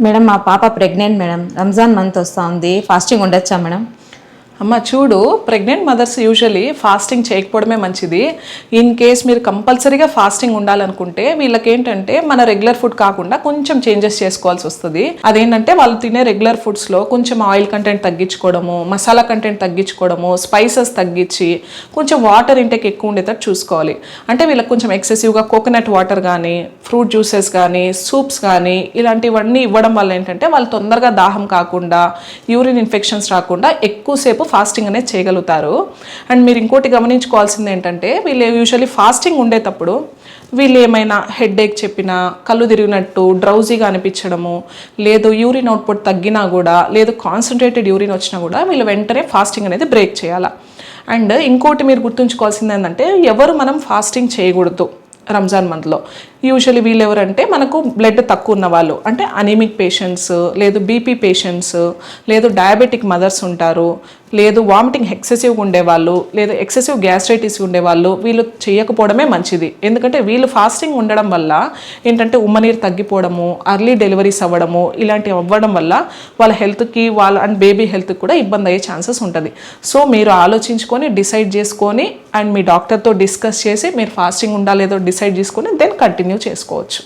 Madam మా పాప pregnant madam. Ramzan month వస్తూ ఉంది, ఫాస్టింగ్ ఉండొచ్చా మేడం? అమ్మ చూడు, ప్రెగ్నెంట్ మదర్స్ యూజువలీ ఫాస్టింగ్ చేయకపోవడమే మంచిది. ఇన్ కేస్ మీరు కంపల్సరీగా ఫాస్టింగ్ ఉండాలనుకుంటే వీళ్ళకి ఏంటంటే మన రెగ్యులర్ ఫుడ్ కాకుండా కొంచెం చేంజెస్ చేసుకోవాల్సి వస్తుంది. అదేంటంటే వాళ్ళు తినే రెగ్యులర్ ఫుడ్స్లో కొంచెం ఆయిల్ కంటెంట్ తగ్గించుకోవడము, మసాలా కంటెంట్ తగ్గించుకోవడము, స్పైసెస్ తగ్గించి కొంచెం వాటర్ ఇంటేక్ ఎక్కువ ఉండేటట్టు చూసుకోవాలి. అంటే వీళ్ళకి కొంచెం ఎక్సెసివ్గా కోకోనట్ వాటర్ కానీ, ఫ్రూట్ జ్యూసెస్ కానీ, సూప్స్ కానీ ఇలాంటివన్నీ ఇవ్వడం వల్ల ఏంటంటే వాళ్ళు తొందరగా దాహం కాకుండా, యూరిన్ ఇన్ఫెక్షన్స్ రాకుండా ఎక్కువసేపు ఫాస్టింగ్ అనేది చేయగలుగుతారు. అండ్ మీరు ఇంకోటి గమనించుకోవాల్సింది ఏంటంటే వీళ్ళు యూజువల్లీ ఫాస్టింగ్ ఉండేటప్పుడు వీళ్ళు ఏమైనా హెడేక్ చెప్పినా, కళ్ళు తిరిగినట్టు, డ్రౌజీగా అనిపించడము, లేదు యూరిన్ అవుట్పుట్ తగ్గినా కూడా, లేదు కాన్సన్ట్రేటెడ్ యూరిన్ వచ్చినా కూడా వీళ్ళు వెంటనే ఫాస్టింగ్ అనేది బ్రేక్ చేయాలి. అండ్ ఇంకోటి మీరు గుర్తుంచుకోవాల్సింది ఏంటంటే ఎవరు మనం ఫాస్టింగ్ చేయకూడదు రంజాన్ మంత్లో. యూజువల్లీ వీళ్ళు ఎవరంటే మనకు బ్లడ్ తక్కువ ఉన్న వాళ్ళు, అంటే అనీమిక్ పేషెంట్స్, లేదు బీపీ పేషెంట్స్, లేదు డయాబెటిక్ మదర్స్ ఉంటారు, లేదు వామిటింగ్ ఎక్సెసివ్గా ఉండేవాళ్ళు, లేదు ఎక్సెసివ్ గ్యాస్ట్రైటిస్ ఉండేవాళ్ళు వీళ్ళు చేయకపోవడమే మంచిది. ఎందుకంటే వీళ్ళు ఫాస్టింగ్ ఉండడం వల్ల ఏంటంటే ఉమ్మనీరు తగ్గిపోవడము, అర్లీ డెలివరీస్ అవ్వడము ఇలాంటివి అవ్వడం వల్ల వాళ్ళ హెల్త్కి అండ్ బేబీ హెల్త్కి కూడా ఇబ్బంది అయ్యే ఛాన్సెస్ ఉంటుంది. సో మీరు ఆలోచించుకొని డిసైడ్ చేసుకొని అండ్ మీ డాక్టర్తో డిస్కస్ చేసి మీరు ఫాస్టింగ్ ఉండాలేదో డిసైడ్ చేసుకొని దెన్ కంటిన్యూ చేసుకోవచ్చు.